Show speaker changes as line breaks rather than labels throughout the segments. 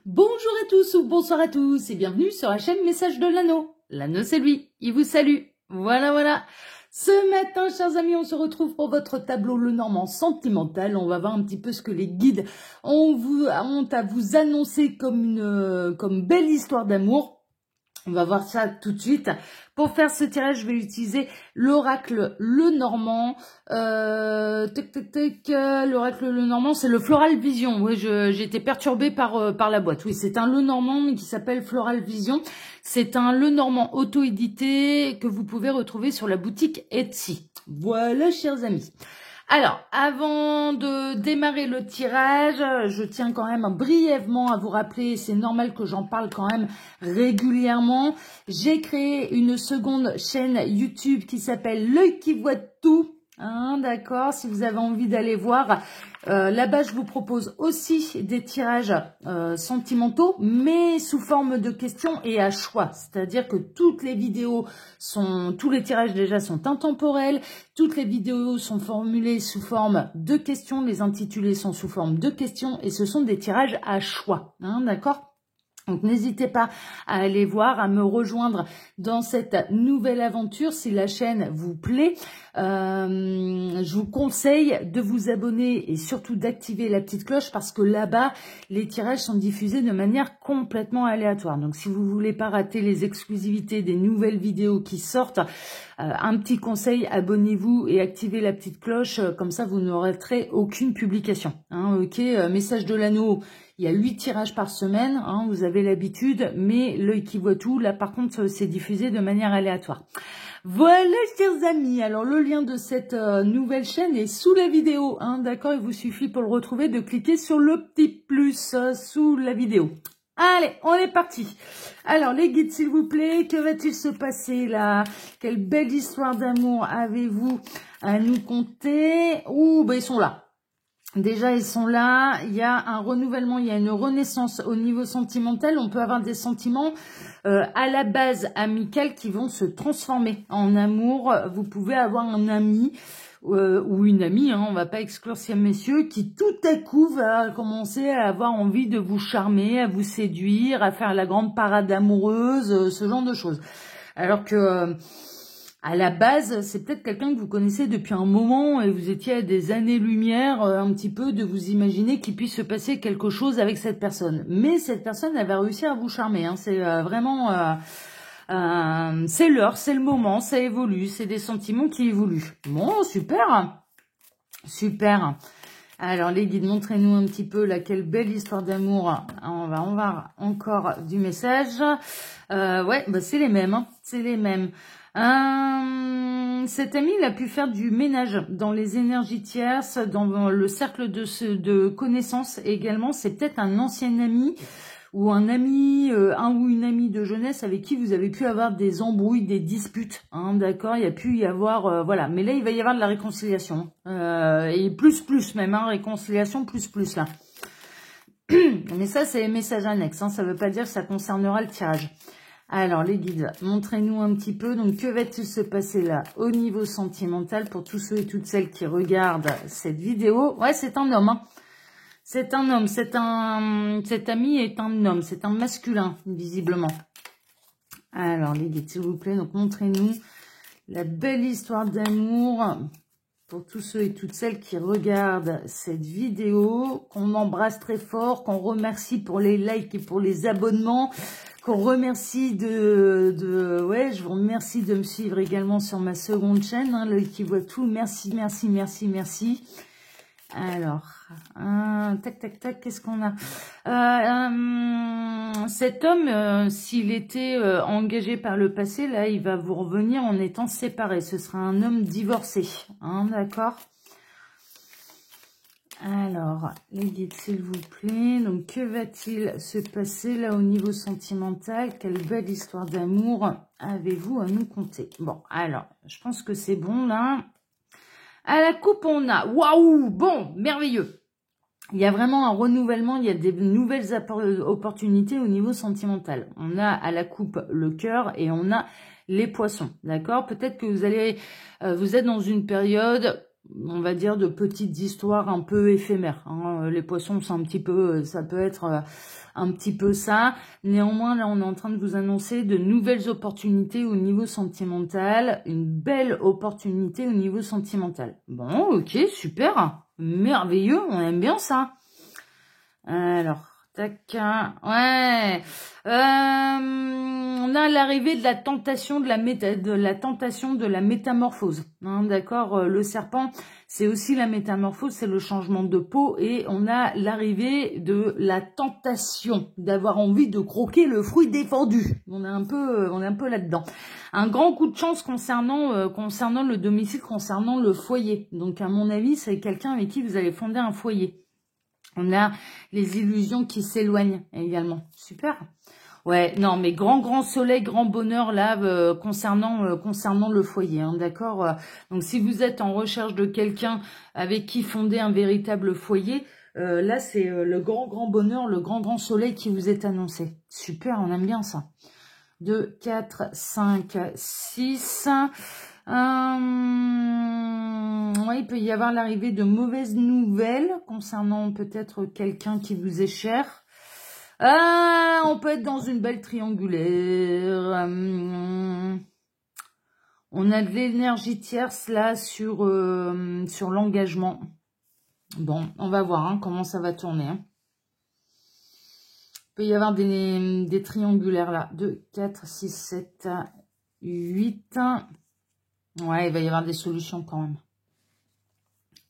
Bonjour à tous ou bonsoir à tous et bienvenue sur la chaîne Message de l'Anneau. L'Anneau c'est lui, il vous salue. Voilà. Ce matin, chers amis, on se retrouve pour votre tableau Le Normand sentimental. On va voir un petit peu ce que les guides ont à vous annoncer comme belle histoire d'amour. On va voir ça tout de suite. Pour faire ce tirage, je vais utiliser l'oracle Le Normand. L'oracle Le Normand, c'est le Floral Vision. Oui, j'ai été perturbée par la boîte. Oui, c'est un Le Normand qui s'appelle Floral Vision. C'est un Le Normand auto-édité que vous pouvez retrouver sur la boutique Etsy. Voilà, chers amis. Alors, avant de démarrer le tirage, je tiens quand même brièvement à vous rappeler, c'est normal que j'en parle quand même régulièrement. J'ai créé une seconde chaîne YouTube qui s'appelle L'œil qui voit tout. D'accord, si vous avez envie d'aller voir, là-bas je vous propose aussi des tirages sentimentaux, mais sous forme de questions et à choix. C'est-à-dire que tous les tirages déjà sont intemporels, toutes les vidéos sont formulées sous forme de questions, les intitulés sont sous forme de questions et ce sont des tirages à choix. D'accord ? Donc n'hésitez pas à aller voir, à me rejoindre dans cette nouvelle aventure si la chaîne vous plaît. Je vous conseille de vous abonner et surtout d'activer la petite cloche parce que là-bas, les tirages sont diffusés de manière complètement aléatoire. Donc si vous voulez pas rater les exclusivités des nouvelles vidéos qui sortent, un petit conseil, abonnez-vous et activez la petite cloche, comme ça vous ne raterez aucune publication. Ok, Message de l'Anneau. Il y a 8 tirages par semaine, vous avez l'habitude, mais l'œil qui voit tout, là par contre, c'est diffusé de manière aléatoire. Voilà, chers amis, alors le lien de cette nouvelle chaîne est sous la vidéo, d'accord, il vous suffit pour le retrouver de cliquer sur le petit plus sous la vidéo. Allez, on est parti. Alors, les guides, s'il vous plaît, que va-t-il se passer là? Quelle belle histoire d'amour avez-vous à nous conter? Ouh, ben ils sont là. Déjà, ils sont là, il y a un renouvellement, il y a une renaissance au niveau sentimental. On peut avoir des sentiments à la base amicales qui vont se transformer en amour. Vous pouvez avoir un ami ou une amie, on va pas exclure ces messieurs, qui tout à coup va commencer à avoir envie de vous charmer, à vous séduire, à faire la grande parade amoureuse, ce genre de choses. Alors que... à la base, c'est peut-être quelqu'un que vous connaissez depuis un moment et vous étiez à des années-lumière un petit peu de vous imaginer qu'il puisse se passer quelque chose avec cette personne. Mais cette personne, elle va réussir à vous charmer. C'est vraiment... c'est l'heure, c'est le moment, ça évolue, c'est des sentiments qui évoluent. Bon, super. Super. Alors les guides, montrez-nous un petit peu là, quelle belle histoire d'amour. On va voir encore du message. Ouais, bah c'est les mêmes, c'est les mêmes. Cet ami, il a pu faire du ménage dans les énergies tierces, dans le cercle de connaissances également. C'est peut-être un ancien ami ou un ami, un ou une amie de jeunesse avec qui vous avez pu avoir des embrouilles, des disputes. D'accord, il y a pu y avoir, voilà. Mais là, il va y avoir de la réconciliation. Et plus même, réconciliation plus là. Mais ça, c'est les messages annexes. Ça ne veut pas dire que ça concernera le tirage. Alors, les guides, montrez-nous un petit peu. Donc, que va-t-il se passer là au niveau sentimental pour tous ceux et toutes celles qui regardent cette vidéo? Ouais, c'est un homme. C'est un homme. Cet ami est un homme. C'est un masculin, visiblement. Alors, les guides, s'il vous plaît, donc montrez-nous la belle histoire d'amour pour tous ceux et toutes celles qui regardent cette vidéo, qu'on embrasse très fort, qu'on remercie pour les likes et pour les abonnements, qu'on remercie ouais, je vous remercie de me suivre également sur ma seconde chaîne, l'œil qui voit tout. Merci. Alors, tac, qu'est-ce qu'on a? Cet homme, s'il était engagé par le passé, là, il va vous revenir en étant séparé. Ce sera un homme divorcé, d'accord? Alors, les guides, s'il vous plaît. Donc, que va-t-il se passer là au niveau sentimental? Quelle belle histoire d'amour avez-vous à nous conter? Bon, alors, je pense que c'est bon, là. À la coupe, on a... Waouh! Bon, merveilleux. Il y a vraiment un renouvellement, il y a des nouvelles opportunités au niveau sentimental. On a à la coupe le cœur et on a les poissons, d'accord? Peut-être que vous êtes dans une période on va dire, de petites histoires un peu éphémères. Hein. Les poissons, c'est un petit peu, ça peut être un petit peu ça. Néanmoins, là, on est en train de vous annoncer de nouvelles opportunités au niveau sentimental, une belle opportunité au niveau sentimental. Bon, ok, super, merveilleux, on aime bien ça. Alors, tac, ouais. On a l'arrivée de la tentation de la métamorphose. Hein, d'accord, le serpent, c'est aussi la métamorphose, c'est le changement de peau, et on a l'arrivée de la tentation d'avoir envie de croquer le fruit défendu. On est un peu là-dedans. Un grand coup de chance concernant le domicile, concernant le foyer. Donc, à mon avis, c'est quelqu'un avec qui vous allez fonder un foyer. On a les illusions qui s'éloignent également. Super. Ouais, non, mais grand soleil, grand bonheur là concernant le foyer, hein, d'accord. Donc si vous êtes en recherche de quelqu'un avec qui fonder un véritable foyer, là c'est le grand bonheur, le grand soleil qui vous est annoncé. Super, on aime bien ça. 2, 4, 5, 6. Ouais, il peut y avoir l'arrivée de mauvaises nouvelles concernant peut-être quelqu'un qui vous est cher. On peut être dans une belle triangulaire. On a de l'énergie tierce là sur l'engagement. Bon, on va voir hein, comment ça va tourner. Hein. Il peut y avoir des triangulaires là. 2, 4, 6, 7, 8. Ouais, il va y avoir des solutions quand même.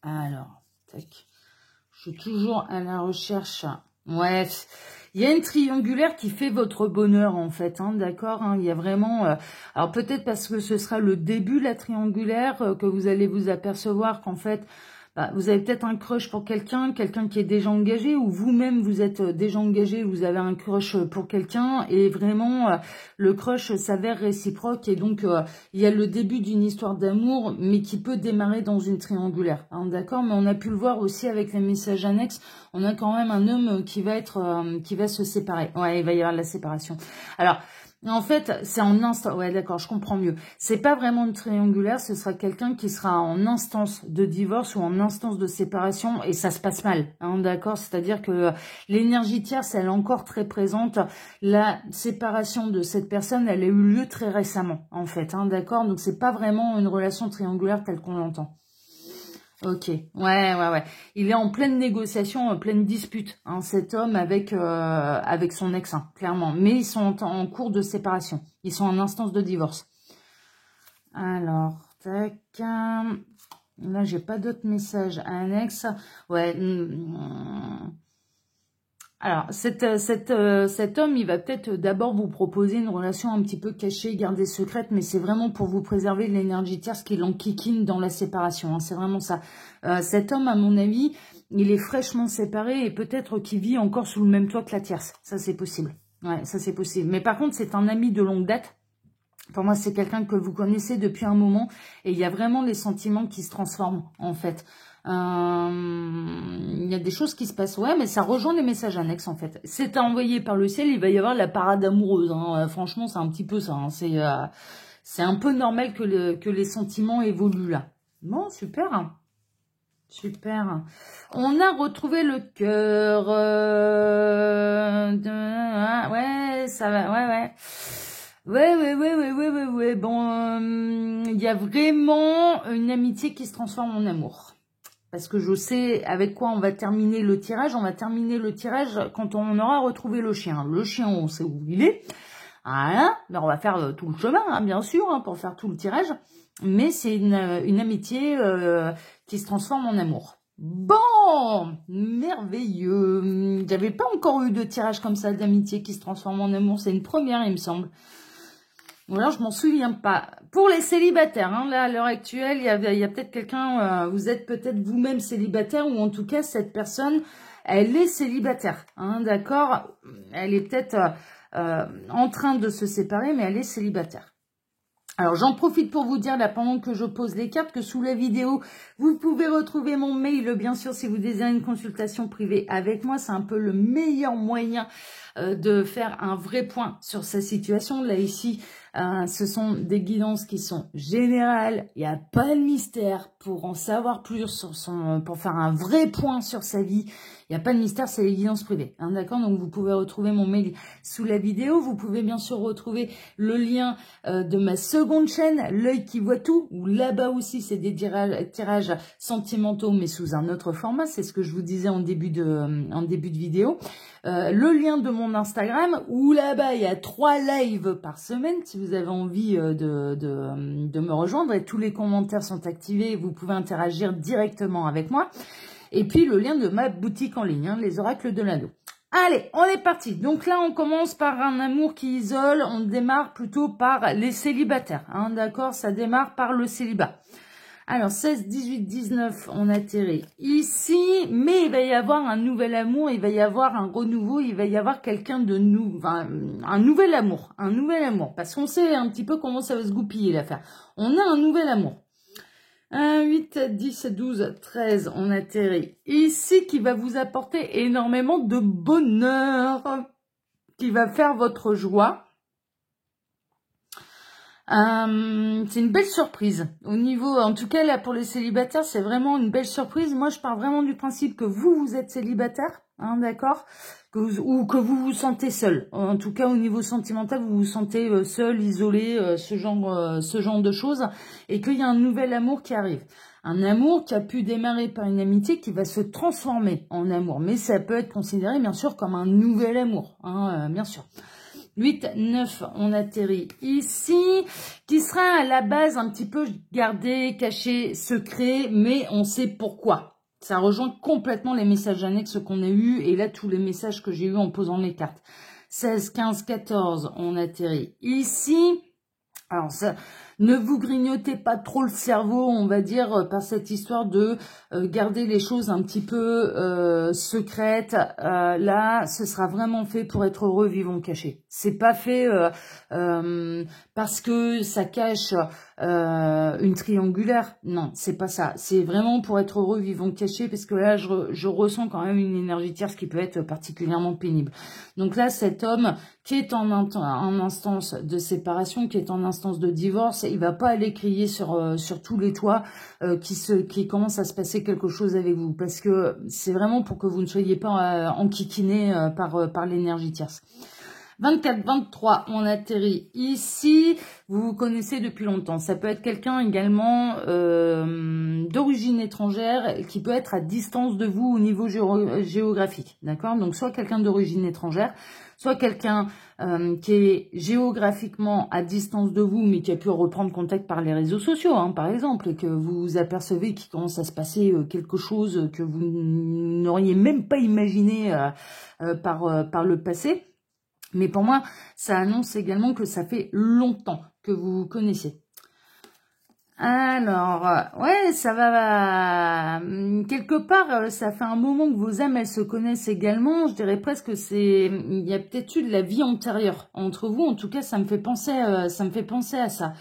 Alors, tac. Je suis toujours à la recherche. Ouais, il y a une triangulaire qui fait votre bonheur en fait, hein, d'accord hein, il y a vraiment... alors peut-être parce que ce sera le début de la triangulaire que vous allez vous apercevoir qu'en fait... vous avez peut-être un crush pour quelqu'un qui est déjà engagé, ou vous-même vous êtes déjà engagé, vous avez un crush pour quelqu'un, et vraiment le crush s'avère réciproque, et donc il y a le début d'une histoire d'amour, mais qui peut démarrer dans une triangulaire, hein, d'accord. Mais on a pu le voir aussi avec les messages annexes, on a quand même un homme qui va se séparer. Ouais, il va y avoir de la séparation. Alors, en fait, c'est en instant. Ouais, d'accord, je comprends mieux. C'est pas vraiment une triangulaire, ce sera quelqu'un qui sera en instance de divorce ou en instance de séparation, et ça se passe mal, hein, d'accord. C'est-à-dire que l'énergie tierce, elle est encore très présente. La séparation de cette personne, elle a eu lieu très récemment, en fait, hein, d'accord. Donc c'est pas vraiment une relation triangulaire telle qu'on l'entend. Ok, ouais. Il est en pleine négociation, en pleine dispute, hein, cet homme avec son ex, hein, clairement. Mais ils sont en cours de séparation. Ils sont en instance de divorce. Alors, tac. Là, j'ai pas d'autres messages annexes. Ouais. Alors, cet homme, il va peut-être d'abord vous proposer une relation un petit peu cachée, gardée secrète, mais c'est vraiment pour vous préserver de l'énergie tierce qui l'enquiquine dans la séparation. Hein, c'est vraiment ça. Cet homme, à mon avis, il est fraîchement séparé et peut-être qu'il vit encore sous le même toit que la tierce. Ça, c'est possible. Ouais, ça, c'est possible. Mais par contre, c'est un ami de longue date. Pour moi, c'est quelqu'un que vous connaissez depuis un moment et il y a vraiment les sentiments qui se transforment, en fait. Il y a des choses qui se passent, ouais, mais ça rejoint les messages annexes, en fait. C'est envoyé par le ciel, il va y avoir la parade amoureuse, hein. Franchement, c'est un petit peu ça, hein. C'est un peu normal que les sentiments évoluent là. Bon, super. Super. On a retrouvé le cœur. Ouais, ça va, ouais. Ouais. Bon, il y a vraiment une amitié qui se transforme en amour. Parce que je sais avec quoi on va terminer le tirage. On va terminer le tirage quand on aura retrouvé le chien. Le chien, on sait où il est. Voilà. Mais on va faire tout le chemin, hein, bien sûr, hein, pour faire tout le tirage. Mais c'est une amitié qui se transforme en amour. Bon, merveilleux. J'avais pas encore eu de tirage comme ça d'amitié qui se transforme en amour. C'est une première, il me semble. Ou alors, je m'en souviens pas. Pour les célibataires, hein, là, à l'heure actuelle, il y a peut-être quelqu'un, vous êtes peut-être vous-même célibataire, ou en tout cas, cette personne, elle est célibataire, hein, d'accord. Elle est peut-être en train de se séparer, mais elle est célibataire. Alors, j'en profite pour vous dire, là, pendant que je pose les cartes, que sous la vidéo, vous pouvez retrouver mon mail, bien sûr, si vous désirez une consultation privée avec moi. C'est un peu le meilleur moyen de faire un vrai point sur sa situation. Là, ici, Ce sont des guidances qui sont générales. Il n'y a pas de mystère. Pour en savoir plus sur pour faire un vrai point sur sa vie, il n'y a pas de mystère, c'est les guidances privées. Hein, d'accord? Donc, vous pouvez retrouver mon mail sous la vidéo. Vous pouvez bien sûr retrouver le lien de ma seconde chaîne, L'œil qui voit tout, où là-bas aussi, c'est des tirages sentimentaux, mais sous un autre format. C'est ce que je vous disais en début de vidéo. Le lien de mon Instagram, où là-bas, il y a 3 lives par semaine, si vous avez envie de me rejoindre. Et tous les commentaires sont activés. Vous pouvez interagir directement avec moi. Et puis, le lien de ma boutique en ligne, hein, les oracles de l'anneau. Allez, on est parti. Donc là, on commence par un amour qui isole. On démarre plutôt par les célibataires. Hein, d'accord? Ça démarre par le célibat. Alors, 16, 18, 19, on atterrit ici. Mais il va y avoir un nouvel amour. Il va y avoir un renouveau. Il va y avoir quelqu'un de nouveau. Enfin, un nouvel amour. Un nouvel amour. Parce qu'on sait un petit peu comment ça va se goupiller l'affaire. On a un nouvel amour. 1, 8, 10, 12, 13, on atterrit ici, qui va vous apporter énormément de bonheur, qui va faire votre joie. C'est une belle surprise. Au niveau, en tout cas, là, pour les célibataires, c'est vraiment une belle surprise. Moi, je pars vraiment du principe que vous êtes célibataire, hein, d'accord? Ou que vous vous sentez seul. En tout cas, au niveau sentimental, vous vous sentez seul, isolé, ce genre de choses. Et qu'il y a un nouvel amour qui arrive. Un amour qui a pu démarrer par une amitié qui va se transformer en amour. Mais ça peut être considéré, bien sûr, comme un nouvel amour, hein, bien sûr. 8, 9, on atterrit ici, qui sera à la base un petit peu gardé, caché, secret, mais on sait pourquoi. Ça rejoint complètement les messages annexes qu'on a eus, et là, tous les messages que j'ai eus en posant les cartes. 16, 15, 14, on atterrit ici. Alors, ça, ne vous grignotez pas trop le cerveau, on va dire, par cette histoire de garder les choses un petit peu secrètes. Là, ce sera vraiment fait pour être heureux, vivant caché. C'est pas fait parce que ça cache une triangulaire. Non, c'est pas ça. C'est vraiment pour être heureux, vivant caché, parce que là, je ressens quand même une énergie tierce qui peut être particulièrement pénible. Donc là, cet homme qui est en instance de séparation, qui est en instance de divorce, il va pas aller crier sur tous les toits qui commence à se passer quelque chose avec vous, parce que c'est vraiment pour que vous ne soyez pas enquiquinés par l'énergie tierce. 24, 23, on atterrit ici. Vous vous connaissez depuis longtemps. Ça peut être quelqu'un également d'origine étrangère qui peut être à distance de vous au niveau géographique. D'accord? Donc, soit quelqu'un d'origine étrangère, soit quelqu'un qui est géographiquement à distance de vous, mais qui a pu reprendre contact par les réseaux sociaux, hein, par exemple, et que vous apercevez qu'il commence à se passer quelque chose que vous n'auriez même pas imaginé par le passé. Mais pour moi, ça annonce également que ça fait longtemps que vous vous connaissez. Alors, ouais, ça va... quelque part, ça fait un moment que vos âmes, elles se connaissent également. Je dirais presque que il y a peut-être eu de la vie antérieure entre vous. En tout cas, ça me fait penser à ça.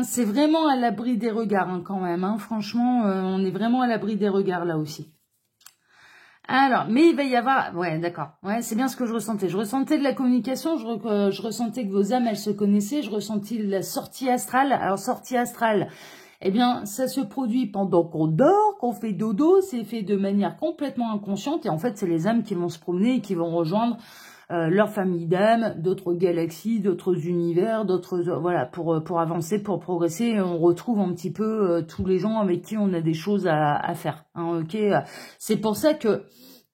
C'est vraiment à l'abri des regards, hein, quand même. Hein. Franchement, on est vraiment à l'abri des regards, là aussi. Alors, mais il va y avoir... Ouais, d'accord. Ouais, c'est bien ce que je ressentais. Je ressentais de la communication, je ressentais que vos âmes, elles se connaissaient, je ressentis la sortie astrale. Alors, sortie astrale, eh bien, ça se produit pendant qu'on dort, qu'on fait dodo, c'est fait de manière complètement inconsciente, et en fait, c'est les âmes qui vont se promener et qui vont rejoindre leur famille d'âmes, d'autres galaxies, d'autres univers, d'autres... voilà, pour avancer, pour progresser, on retrouve un petit peu tous les gens avec qui on a des choses à faire. Hein, ok, c'est pour ça que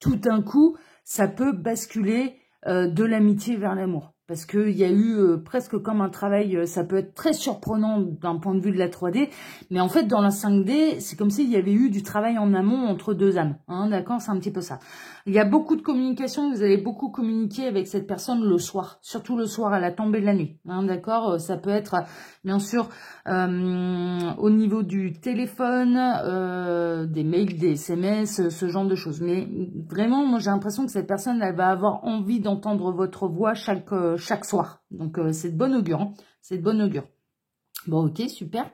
tout d'un coup, ça peut basculer de l'amitié vers l'amour. Parce qu'il y a eu presque comme un travail, ça peut être très surprenant d'un point de vue de la 3D, mais en fait, dans la 5D, c'est comme s'il y avait eu du travail en amont entre deux âmes. Hein, d'accord, c'est un petit peu ça. Il y a beaucoup de communication, vous allez beaucoup communiquer avec cette personne le soir, surtout le soir à la tombée de la nuit. Hein, d'accord, ça peut être, bien sûr, au niveau du téléphone, des mails, des SMS, ce genre de choses. Mais vraiment, moi, j'ai l'impression que cette personne, elle va avoir envie d'entendre votre voix chaque soir. Donc, c'est de bon augure. Hein. C'est de bon augure. Bon, ok, super.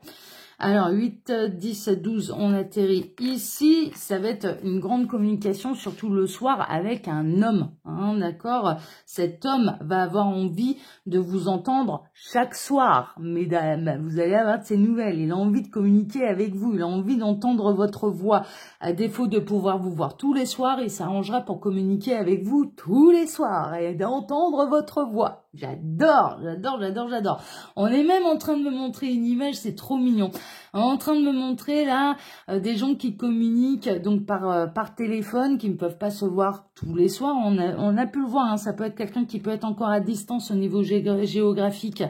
Alors, 8, 10, 12, on atterrit ici. Ça va être une grande communication, surtout le soir, avec un homme. Hein, d'accord? Cet homme va avoir envie de vous entendre chaque soir, mesdames. Vous allez avoir de ces nouvelles. Il a envie de communiquer avec vous. Il a envie d'entendre votre voix. À défaut de pouvoir vous voir tous les soirs, il s'arrangera pour communiquer avec vous tous les soirs et d'entendre votre voix. J'adore, j'adore, j'adore, j'adore. On est même en train de me montrer une image, c'est trop mignon. En train de me montrer là des gens qui communiquent donc par téléphone, qui ne peuvent pas se voir tous les soirs. On a pu le voir, hein, ça peut être quelqu'un qui peut être encore à distance au niveau géographique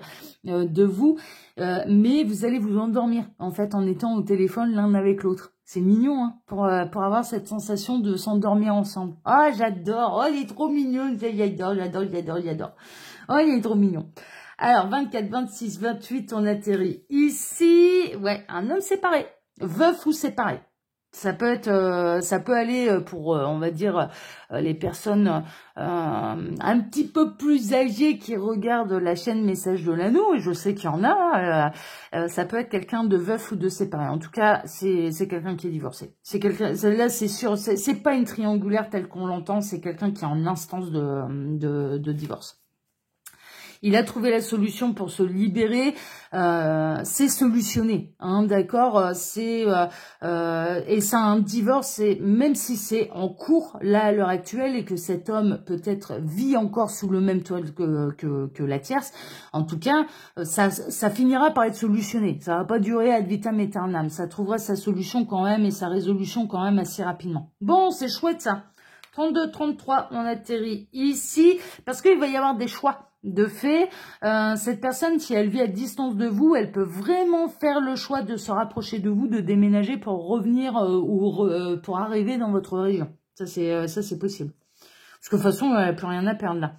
de vous, mais vous allez vous endormir en fait en étant au téléphone l'un avec l'autre. C'est mignon hein, pour avoir cette sensation de s'endormir ensemble. Ah, j'adore, oh il est trop mignon, j'adore, j'adore, j'adore, j'adore. Oh il est trop mignon. Alors, 24, 26, 28, on atterrit ici. Ouais, un homme séparé, veuf ou séparé. Ça peut être, ça peut aller pour, on va dire, les personnes un petit peu plus âgées qui regardent la chaîne Message de l'Anneau, et je sais qu'il y en a. Ça peut être quelqu'un de veuf ou de séparé. En tout cas, c'est quelqu'un qui est divorcé. C'est quelqu'un, là, c'est sûr, c'est pas une triangulaire telle qu'on l'entend. C'est quelqu'un qui est en instance de divorce. Il a trouvé la solution pour se libérer, c'est solutionné, hein, d'accord. C'est et ça un divorce, même si c'est en cours là à l'heure actuelle et que cet homme peut-être vit encore sous le même toit que la tierce. En tout cas, ça finira par être solutionné. Ça va pas durer ad vitam aeternam. Ça trouvera sa solution quand même et sa résolution quand même assez rapidement. Bon, c'est chouette ça. 32, 33, on atterrit ici parce qu'il va y avoir des choix. De fait, cette personne, si elle vit à distance de vous, elle peut vraiment faire le choix de se rapprocher de vous, de déménager pour revenir ou pour arriver dans votre région. Ça, c'est possible. Parce que de toute façon, elle n'a plus rien à perdre là.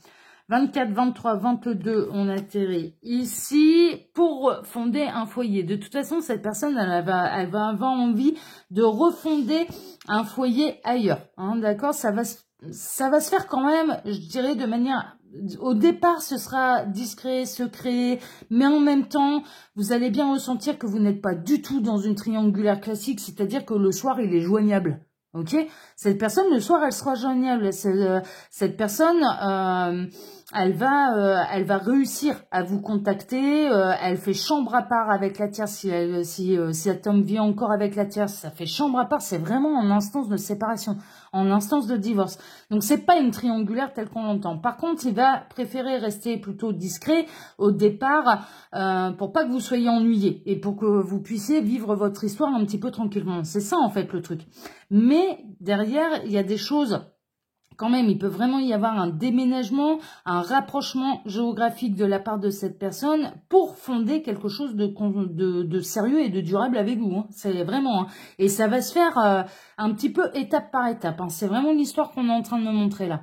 24, 23, 22, on atterrit ici pour fonder un foyer. De toute façon, cette personne, elle va avoir envie de refonder un foyer ailleurs. Hein, d'accord, ça va se faire quand même, je dirais, de manière... Au départ, ce sera discret, secret, mais en même temps, vous allez bien ressentir que vous n'êtes pas du tout dans une triangulaire classique, c'est-à-dire que le soir, il est joignable. Ok, cette personne, le soir, elle sera joignable. Cette personne, elle va réussir à vous contacter. Elle fait chambre à part avec la tierce. Si cet homme vit encore avec la tierce, ça fait chambre à part. C'est vraiment en instance de séparation, en instance de divorce. Donc c'est pas une triangulaire telle qu'on l'entend. Par contre, il va préférer rester plutôt discret au départ pour pas que vous soyez ennuyés et pour que vous puissiez vivre votre histoire un petit peu tranquillement. C'est ça en fait le truc. Mais derrière, il y a des choses, quand même, il peut vraiment y avoir un déménagement, un rapprochement géographique de la part de cette personne pour fonder quelque chose de sérieux et de durable avec vous. Hein. C'est vraiment... Hein. Et ça va se faire un petit peu étape par étape. Hein. C'est vraiment l'histoire qu'on est en train de me montrer là.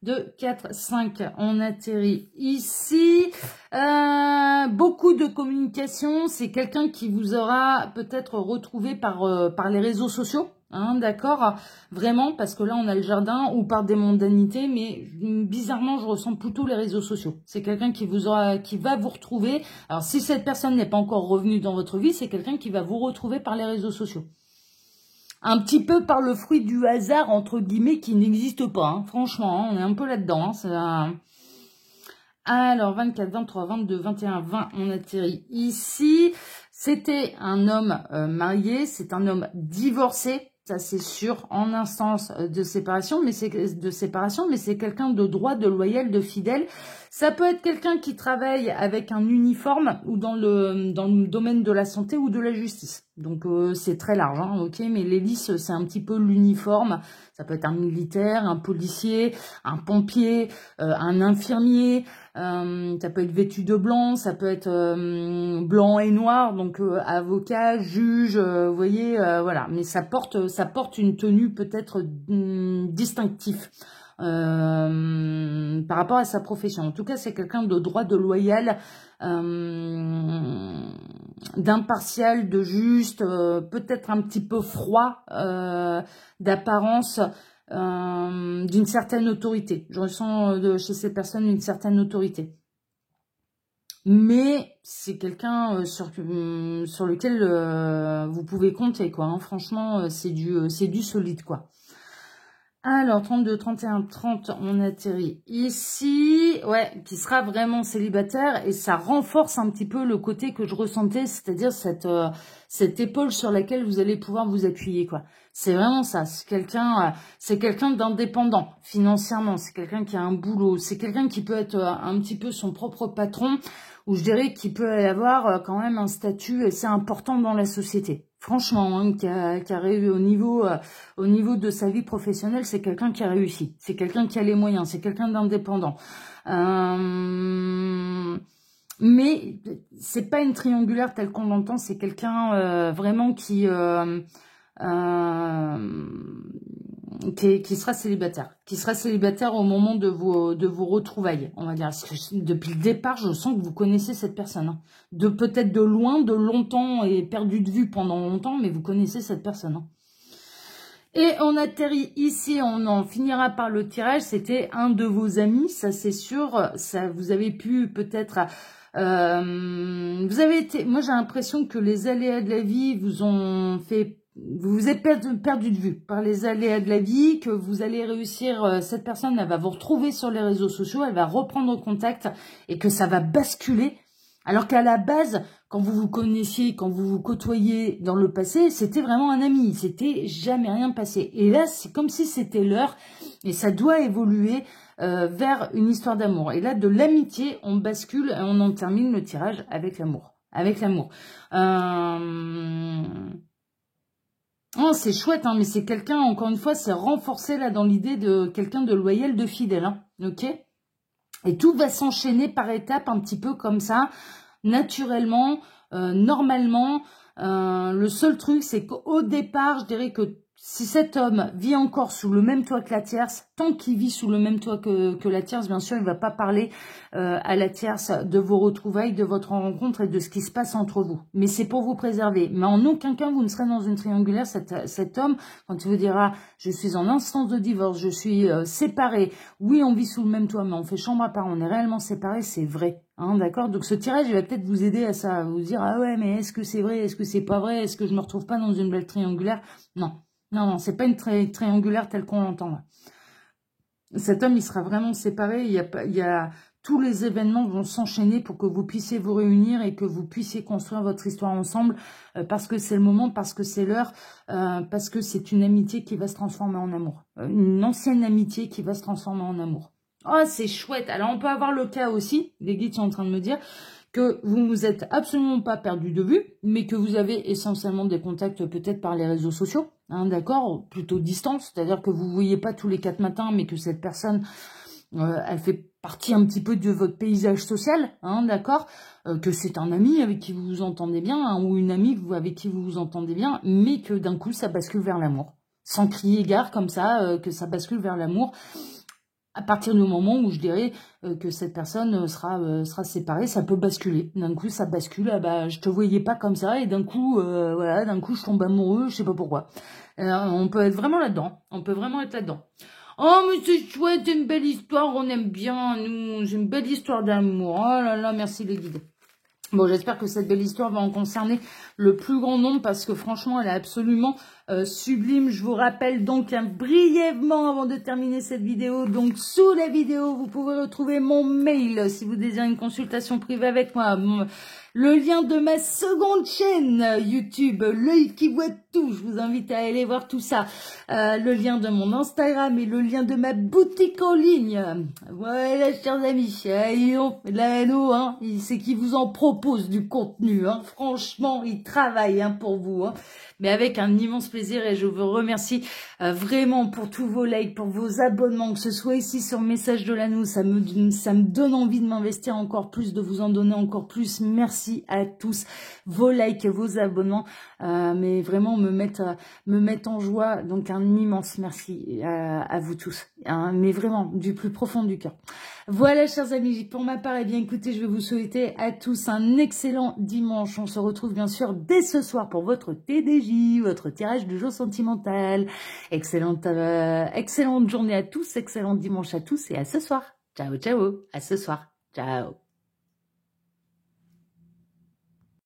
2, 4, 5, on atterrit ici. Beaucoup de communication. C'est quelqu'un qui vous aura peut-être retrouvé par les réseaux sociaux. Hein, d'accord, vraiment, parce que là on a le jardin ou par des mondanités, mais bizarrement je ressens plutôt les réseaux sociaux. C'est quelqu'un qui va vous retrouver. Alors si cette personne n'est pas encore revenue dans votre vie, c'est quelqu'un qui va vous retrouver par les réseaux sociaux. Un petit peu par le fruit du hasard, entre guillemets, qui n'existe pas. Hein. Franchement, hein, on est un peu là-dedans. Hein, alors, 24, 23, 22, 21, 20, on atterrit ici. C'était un homme marié, c'est un homme divorcé. Ça c'est sûr, en instance de séparation, mais c'est quelqu'un de droit, de loyal, de fidèle. Ça peut être quelqu'un qui travaille avec un uniforme ou dans le domaine de la santé ou de la justice. Donc c'est très large, hein, ok. Mais l'hélice, c'est un petit peu l'uniforme. Ça peut être un militaire, un policier, un pompier, un infirmier. Ça peut être vêtu de blanc, ça peut être blanc et noir, donc avocat, juge, vous voyez, voilà. Mais ça porte une tenue peut-être distinctive par rapport à sa profession. En tout cas, c'est quelqu'un de droit, de loyal, d'impartial, de juste, peut-être un petit peu froid d'apparence. D'une certaine autorité. Je ressens chez ces personnes une certaine autorité. mais c'est quelqu'un sur lequel vous pouvez compter, quoi. Hein. Franchement, c'est du solide, quoi. Alors, 32, 31, 30, on atterrit ici. Ouais, qui sera vraiment célibataire. Et ça renforce un petit peu le côté que je ressentais, c'est-à-dire cette épaule sur laquelle vous allez pouvoir vous appuyer, quoi. C'est vraiment ça. C'est quelqu'un d'indépendant financièrement. C'est quelqu'un qui a un boulot. C'est quelqu'un qui peut être un petit peu son propre patron, ou je dirais qu'il peut avoir quand même un statut assez important dans la société. Franchement, hein, qui a réussi au niveau de sa vie professionnelle, c'est quelqu'un qui a réussi. C'est quelqu'un qui a les moyens. C'est quelqu'un d'indépendant. Mais c'est pas une triangulaire telle qu'on l'entend. C'est quelqu'un vraiment qui sera célibataire. Qui sera célibataire au moment de vos retrouvailles, on va dire. Parce que depuis le départ, je sens que vous connaissez cette personne. Hein. Peut-être de loin, de longtemps et perdu de vue pendant longtemps, mais vous connaissez cette personne. Hein. Et on atterrit ici, on en finira par le tirage. C'était un de vos amis, ça c'est sûr. Ça, vous avez pu peut-être... vous avez été... Moi j'ai l'impression que les aléas de la vie vous ont fait... Vous vous êtes perdu de vue par les aléas de la vie, que vous allez réussir, cette personne, elle va vous retrouver sur les réseaux sociaux, elle va reprendre contact et que ça va basculer. Alors qu'à la base, quand vous vous connaissiez, quand vous vous côtoyiez dans le passé, c'était vraiment un ami, c'était jamais rien passé. Et là, c'est comme si c'était l'heure et ça doit évoluer vers une histoire d'amour. Et là, de l'amitié, on bascule et on en termine le tirage avec l'amour. Avec l'amour. Oh, c'est chouette, hein, mais c'est quelqu'un, encore une fois, c'est renforcé là dans l'idée de quelqu'un de loyal, de fidèle, hein, ok? Et tout va s'enchaîner par étapes, un petit peu comme ça, naturellement, normalement. Le seul truc, c'est qu'au départ, je dirais que si cet homme vit encore sous le même toit que la tierce, tant qu'il vit sous le même toit que la tierce, bien sûr, il ne va pas parler à la tierce de vos retrouvailles, de votre rencontre et de ce qui se passe entre vous. Mais c'est pour vous préserver. Mais en aucun cas, vous ne serez dans une triangulaire. Cet homme, quand il vous dira « je suis en instance de divorce, je suis séparé, oui, on vit sous le même toit, mais on fait chambre à part, on est réellement séparés », c'est vrai. Hein, d'accord. Donc ce tirage, il va peut-être vous aider à ça, à vous dire « ah ouais, mais est-ce que c'est vrai, est-ce que c'est pas vrai, est-ce que je me retrouve pas dans une belle triangulaire ?» Non. Non, c'est pas une triangulaire telle qu'on l'entend là. Cet homme, il sera vraiment séparé. Tous les événements vont s'enchaîner pour que vous puissiez vous réunir et que vous puissiez construire votre histoire ensemble parce que c'est le moment, parce que c'est l'heure, parce que c'est une amitié qui va se transformer en amour. Une ancienne amitié qui va se transformer en amour. Oh, c'est chouette. Alors, on peut avoir le cas aussi, les guides sont en train de me dire, que vous ne vous êtes absolument pas perdu de vue, mais que vous avez essentiellement des contacts peut-être par les réseaux sociaux, hein, d'accord, plutôt distance, c'est-à-dire que vous ne voyez pas tous les 4 matins, mais que cette personne, elle fait partie un petit peu de votre paysage social, hein, d'accord, que c'est un ami avec qui vous vous entendez bien, hein, ou une amie avec qui vous vous entendez bien, mais que d'un coup, ça bascule vers l'amour. Sans crier gare comme ça, que ça bascule vers l'amour. À partir du moment où je dirais que cette personne sera séparée, ça peut basculer. D'un coup, ça bascule. Ah bah, je te voyais pas comme ça, et d'un coup, voilà, d'un coup, je tombe amoureux, je sais pas pourquoi. On peut être vraiment là-dedans. On peut vraiment être là-dedans. Oh, mais c'est chouette, c'est une belle histoire, on aime bien, nous. J'ai une belle histoire d'amour. Oh là là, merci les guides. Bon, j'espère que cette belle histoire va en concerner le plus grand nombre parce que franchement, elle est absolument sublime. Je vous rappelle donc brièvement avant de terminer cette vidéo, donc sous la vidéo, vous pouvez retrouver mon mail si vous désirez une consultation privée avec moi. Le lien de ma seconde chaîne YouTube, l'œil qui voit tout. Je vous invite à aller voir tout ça. Le lien de mon Instagram et le lien de ma boutique en ligne. Voilà, chers amis. Là, hein, c'est qui vous en propose du contenu. Hein. Franchement, il travaille hein, pour vous. Hein. Mais avec un immense plaisir et je vous remercie vraiment pour tous vos likes, pour vos abonnements, que ce soit ici sur Message de l'Anneau, ça me donne envie de m'investir encore plus, de vous en donner encore plus. Merci à tous, vos likes, vos abonnements, mais vraiment me mettent en joie, donc un immense merci à vous tous, hein, mais vraiment du plus profond du cœur. Voilà, chers amis, pour ma part, eh bien écoutez, je vais vous souhaiter à tous un excellent dimanche. On se retrouve bien sûr dès ce soir pour votre TDJ, votre tirage de jour sentimental. Excellente journée à tous, excellent dimanche à tous et à ce soir. Ciao, ciao, à ce soir. Ciao.